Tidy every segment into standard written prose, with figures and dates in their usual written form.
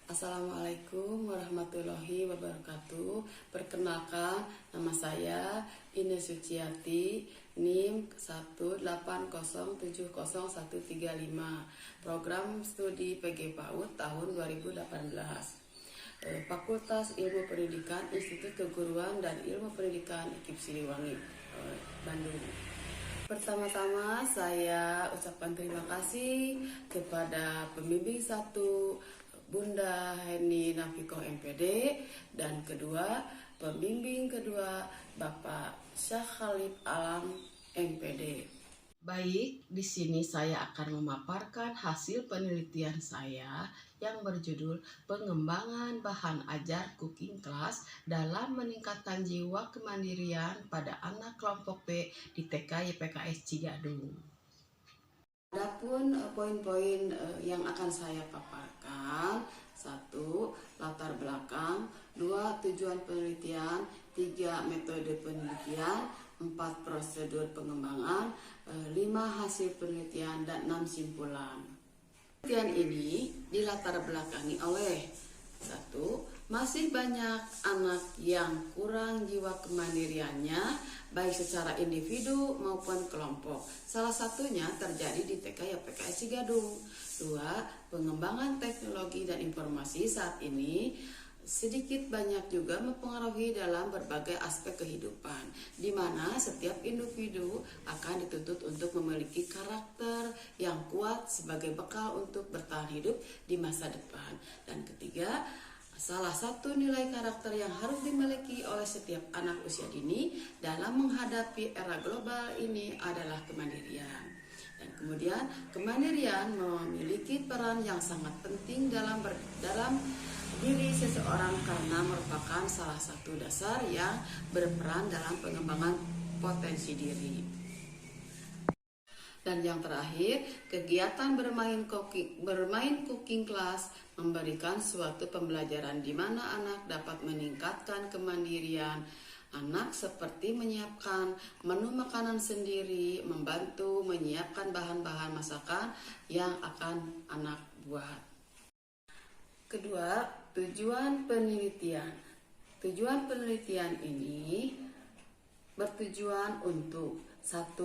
Assalamualaikum warahmatullahi wabarakatuh. Perkenalkan, nama saya Ines Suciati, NIM 180700135, Program Studi PG PAUD tahun 2018. Fakultas Ilmu Pendidikan, Institut Keguruan dan Ilmu Pendidikan IKIP Siliwangi, Bandung. Pertama-tama saya ucapkan terima kasih kepada pembimbing 1 Bunda Heni Nafikoh MPD, dan kedua pembimbing kedua Bapak Syah Khalid Alam MPD. Baik, di sini saya akan memaparkan hasil penelitian saya yang berjudul Pengembangan Bahan Ajar Cooking Class dalam Meningkatkan Jiwa Kemandirian pada Anak Kelompok B di TK YPKS Cigadung. Adapun poin-poin yang akan saya paparkan: 1. Latar belakang, 2. Tujuan penelitian, 3. Metode penelitian, 4. Prosedur pengembangan, 5. Hasil penelitian, dan 6. Simpulan. Penelitian ini dilatar belakangi oleh 1. Masih banyak anak yang kurang jiwa kemandiriannya, baik secara individu maupun kelompok. Salah satunya terjadi di TK YPKS Cigadung. 2. Pengembangan teknologi dan informasi saat ini sedikit banyak juga mempengaruhi dalam berbagai aspek kehidupan, di mana setiap individu akan dituntut untuk memiliki karakter yang kuat sebagai bekal untuk bertahan hidup di masa depan. Dan ketiga, salah satu nilai karakter yang harus dimiliki oleh setiap anak usia dini dalam menghadapi era global ini adalah kemandirian. Dan kemudian kemandirian memiliki peran yang sangat penting dalam diri seseorang karena merupakan salah satu dasar yang berperan dalam pengembangan potensi diri. Dan yang terakhir, kegiatan bermain cooking class memberikan suatu pembelajaran di mana anak dapat meningkatkan kemandirian anak seperti menyiapkan menu makanan sendiri, membantu menyiapkan bahan-bahan masakan yang akan anak buat. Kedua, tujuan penelitian. Tujuan penelitian ini bertujuan untuk 1.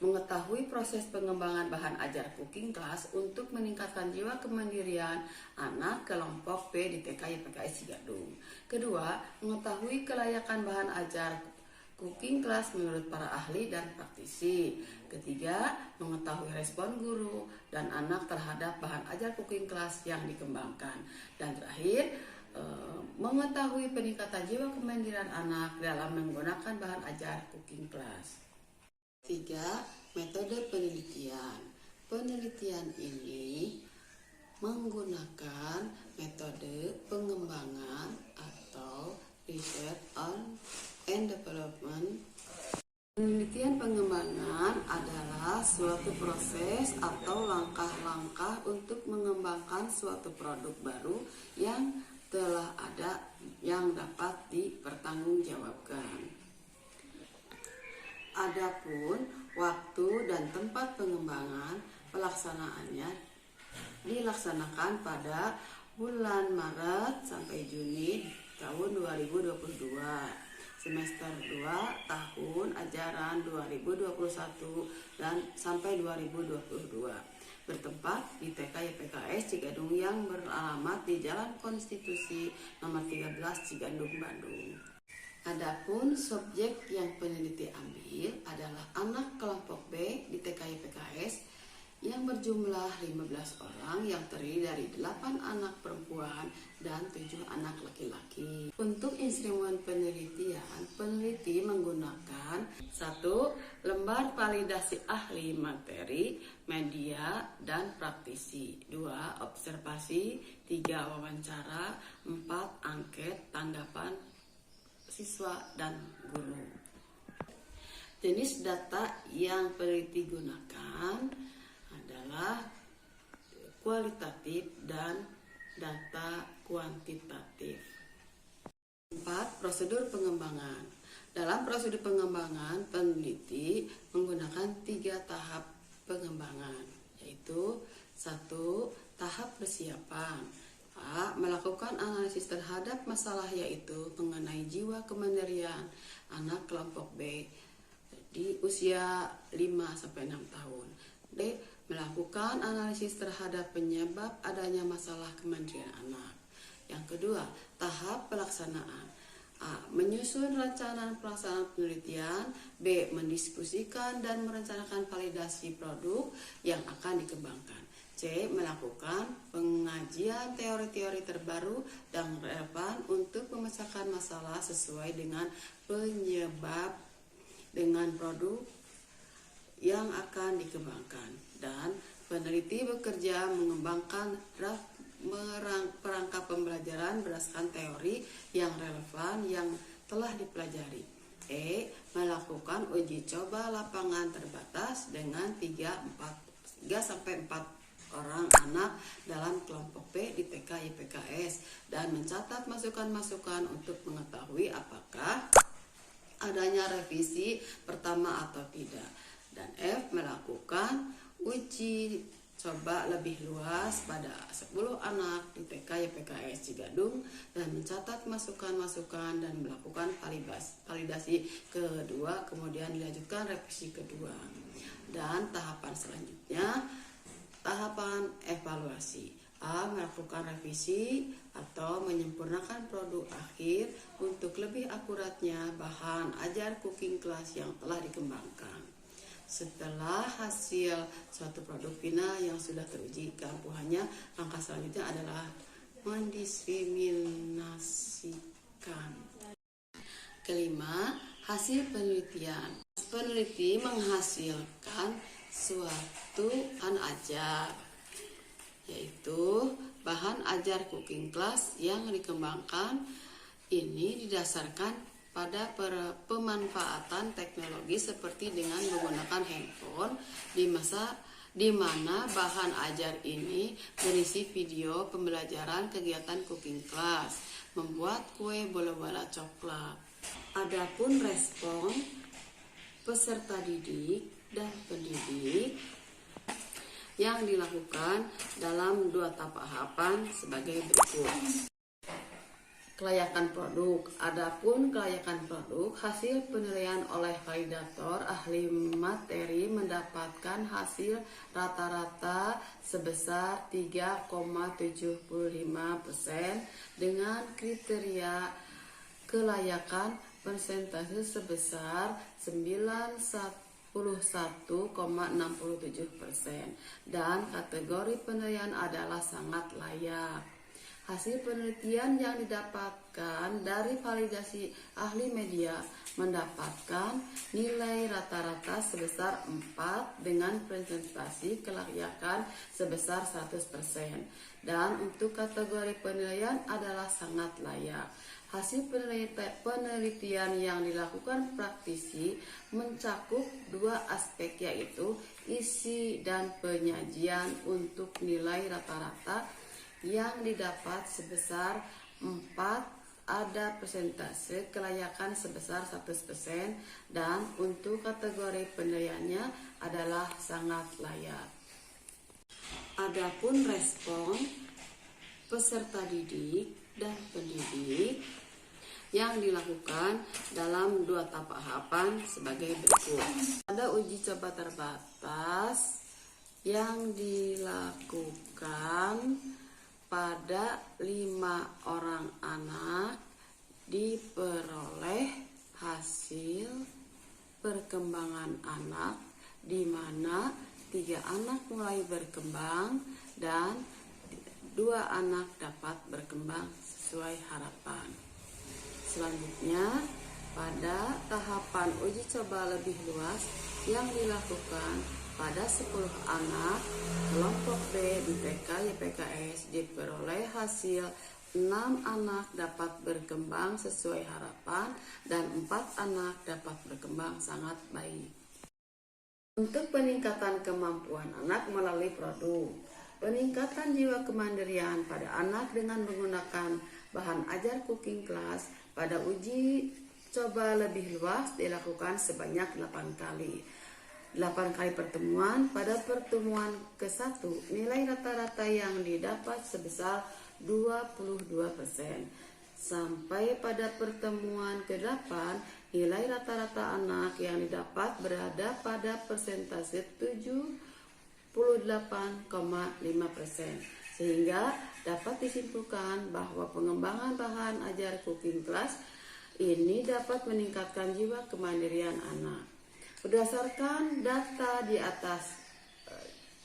Mengetahui proses pengembangan bahan ajar cooking class untuk meningkatkan jiwa kemandirian anak kelompok B di TK YPKS Cigadung. Kedua, mengetahui kelayakan bahan ajar cooking class menurut para ahli dan praktisi. Ketiga, mengetahui respon guru dan anak terhadap bahan ajar cooking class yang dikembangkan. Dan terakhir, mengetahui peningkatan jiwa kemandirian anak dalam menggunakan bahan ajar cooking class. 3. Metode penelitian. Penelitian ini menggunakan metode pengembangan atau research and development. Penelitian pengembangan adalah suatu proses atau langkah-langkah untuk mengembangkan suatu produk baru yang telah ada yang dapat dipertanggungjawabkan. Adapun waktu dan tempat pengembangan pelaksanaannya dilaksanakan pada bulan Maret sampai Juni tahun 2022, semester 2 tahun ajaran 2021 dan sampai 2022, bertempat di TK YPKS Cigadung yang beralamat di Jalan Konstitusi nomor 13 Cigadung, Bandung. Adapun subjek yang peneliti ambil adalah anak kelompok B di TK YPKS yang berjumlah 15 orang yang terdiri dari 8 anak perempuan dan 7 anak laki-laki. Untuk instrumen penelitian, peneliti menggunakan 1. Lembar validasi ahli materi, media, dan praktisi. 2. Observasi. 3. Wawancara. 4. Angket, tanggapan siswa dan guru. Jenis data yang peneliti gunakan adalah kualitatif dan data kuantitatif. 4. Prosedur pengembangan. Dalam prosedur pengembangan, peneliti menggunakan 3 tahap pengembangan, yaitu 1. Tahap persiapan. A. Melakukan analisis terhadap masalah yaitu mengenai jiwa kemandirian anak kelompok B di usia 5-6 tahun. D. Melakukan analisis terhadap penyebab adanya masalah kemandirian anak. Yang kedua, tahap pelaksanaan. A. Menyusun rancangan pelaksanaan penelitian. B. Mendiskusikan dan merencanakan validasi produk yang akan dikembangkan. C. Melakukan pengajian teori-teori terbaru dan relevan untuk memecahkan masalah sesuai dengan penyebab dengan produk yang akan dikembangkan. Dan peneliti bekerja mengembangkan perangkat pembelajaran berdasarkan teori yang relevan yang telah dipelajari. E. Melakukan uji coba lapangan terbatas dengan 3-4 orang anak dalam kelompok B di TK YPKS dan mencatat masukan-masukan untuk mengetahui apakah adanya revisi pertama atau tidak. Dan F. Melakukan uji coba lebih luas pada 10 anak di TK YPKS Cigadung dan mencatat masukan-masukan dan melakukan validasi kedua, kemudian dilanjutkan revisi kedua. Dan tahapan selanjutnya, tahapan evaluasi. A. Melakukan revisi atau menyempurnakan produk akhir untuk lebih akuratnya bahan ajar cooking class yang telah dikembangkan. Setelah hasil suatu produk final yang sudah teruji keampuhannya, langkah selanjutnya adalah mendiskriminasikan. Kelima, hasil penelitian. Peneliti menghasilkan suatu bahan ajar, yaitu bahan ajar cooking class yang dikembangkan. Ini didasarkan pada pemanfaatan teknologi seperti dengan menggunakan handphone di mana bahan ajar ini berisi video pembelajaran kegiatan cooking class, membuat kue bola-bola coklat. Adapun respon peserta didik dan pendidik yang dilakukan dalam 2 tahapan sebagai berikut. Kelayakan produk. Adapun kelayakan produk, hasil penilaian oleh validator ahli materi mendapatkan hasil rata-rata sebesar 3,75% dengan kriteria kelayakan persentase sebesar 91,67% dan kategori penilaian adalah sangat layak. Hasil penelitian yang didapatkan dari validasi ahli media mendapatkan nilai rata-rata sebesar 4 dengan presentasi kelayakan sebesar 100%. Dan untuk kategori penilaian adalah sangat layak. Hasil penelitian yang dilakukan praktisi mencakup 2 aspek, yaitu isi dan penyajian untuk nilai rata-rata yang didapat sebesar 4 ada persentase kelayakan sebesar 100% dan untuk kategori penilaiannya adalah sangat layak. Adapun respon peserta didik dan pendidik yang dilakukan dalam 2 tahapan sebagai berikut. Ada uji coba terbatas yang dilakukan pada 5 orang anak, diperoleh hasil perkembangan anak di mana 3 anak mulai berkembang dan 2 anak dapat berkembang sesuai harapan. Selanjutnya, pada tahapan uji coba lebih luas yang dilakukan pada 10 anak kelompok B di TK YPKS diperoleh hasil 6 anak dapat berkembang sesuai harapan dan 4 anak dapat berkembang sangat baik. Untuk peningkatan kemampuan anak melalui produk, peningkatan jiwa kemandirian pada anak dengan menggunakan bahan ajar cooking class pada uji coba lebih luas dilakukan sebanyak 8 kali. 8 kali pertemuan. Pada pertemuan ke-1 nilai rata-rata yang didapat sebesar 22%. Sampai pada pertemuan ke-8, nilai rata-rata anak yang didapat berada pada persentase 78,5%. Sehingga dapat disimpulkan bahwa pengembangan bahan ajar cooking class ini dapat meningkatkan jiwa kemandirian anak. Berdasarkan data di atas,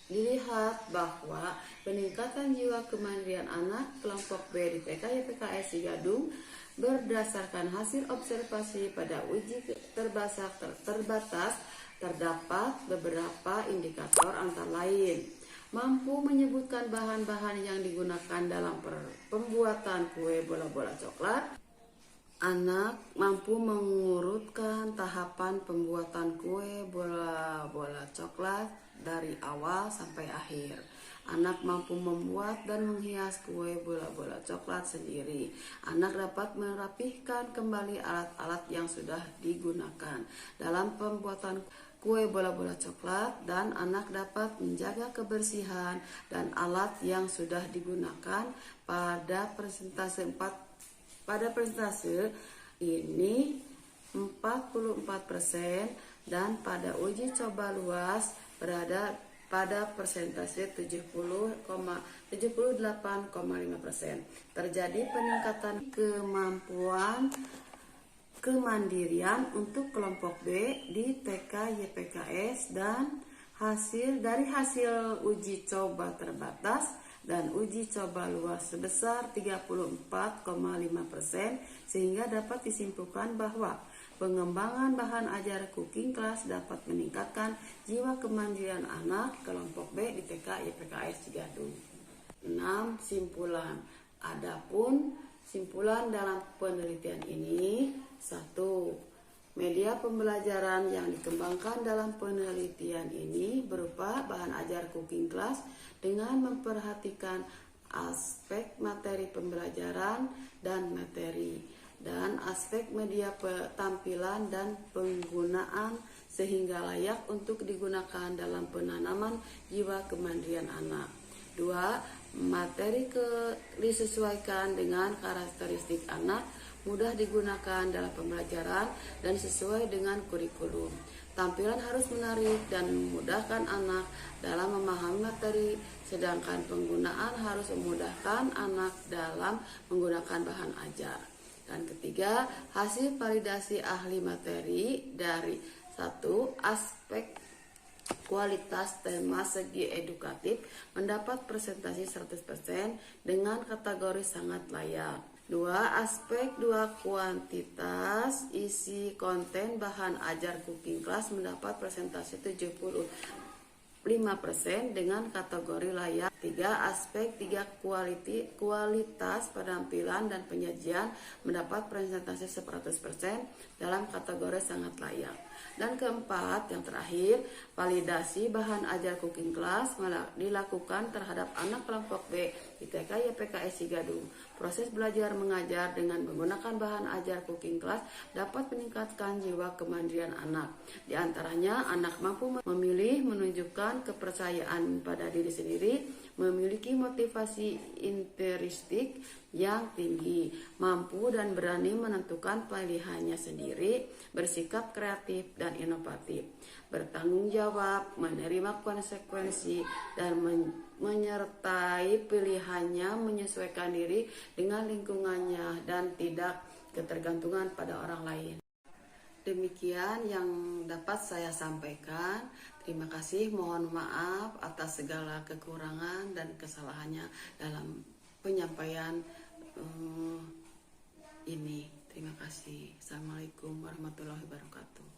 dilihat bahwa peningkatan jiwa kemandirian anak kelompok B di TK YPKS Cigadung berdasarkan hasil observasi pada uji terbatas terdapat beberapa indikator antara lain mampu menyebutkan bahan-bahan yang digunakan dalam pembuatan kue bola-bola coklat. Anak mampu mengurutkan tahapan pembuatan kue bola-bola coklat dari awal sampai akhir. Anak mampu membuat dan menghias kue bola-bola coklat sendiri. Anak dapat merapihkan kembali alat-alat yang sudah digunakan dalam pembuatan kue bola-bola coklat, dan anak dapat menjaga kebersihan dan alat yang sudah digunakan pada persentase ini 44%, dan pada uji coba luas berada pada persentase 78,5%. Terjadi peningkatan kemampuan kemandirian untuk kelompok B di TK YPKS dan hasil uji coba terbatas dan uji coba luas sebesar 34,5%, sehingga dapat disimpulkan bahwa pengembangan bahan ajar cooking class dapat meningkatkan jiwa kemandirian anak kelompok B di TK YPKS Cigadung. 6. Simpulan. Adapun simpulan dalam penelitian ini: 1. Media pembelajaran yang dikembangkan dalam penelitian ini berupa bahan ajar cooking class dengan memperhatikan aspek materi pembelajaran dan materi, dan aspek media tampilan dan penggunaan sehingga layak untuk digunakan dalam penanaman jiwa kemandirian anak. 2. Materi disesuaikan dengan karakteristik anak, mudah digunakan dalam pembelajaran dan sesuai dengan kurikulum. Tampilan harus menarik dan memudahkan anak dalam memahami materi, sedangkan penggunaan harus memudahkan anak dalam menggunakan bahan ajar. Dan ketiga, hasil validasi ahli materi dari 1. Aspek kualitas tema segi edukatif mendapat presentasi 100% dengan kategori sangat layak. 2. Aspek 2 kuantitas isi konten bahan ajar cooking class mendapat presentasi 75% dengan kategori layak. 3. Aspek 3 kualitas penampilan dan penyajian mendapat presentasi 100% dalam kategori sangat layak. Dan keempat, yang terakhir, validasi bahan ajar cooking class dilakukan terhadap anak kelompok B di TK YPKS Cigadung. Proses belajar mengajar dengan menggunakan bahan ajar cooking class dapat meningkatkan jiwa kemandirian anak. Di antaranya, anak mampu memilih, menunjukkan kepercayaan pada diri sendiri, memiliki motivasi intrinsik yang tinggi, mampu dan berani menentukan pilihannya sendiri, bersikap kreatif dan inovatif, bertanggung jawab, menerima konsekuensi, dan menyertai pilihannya menyesuaikan diri dengan lingkungannya dan tidak ketergantungan pada orang lain. Demikian yang dapat saya sampaikan. Terima kasih, mohon maaf atas segala kekurangan dan kesalahannya dalam penyampaian ini. Terima kasih. Assalamualaikum warahmatullahi wabarakatuh.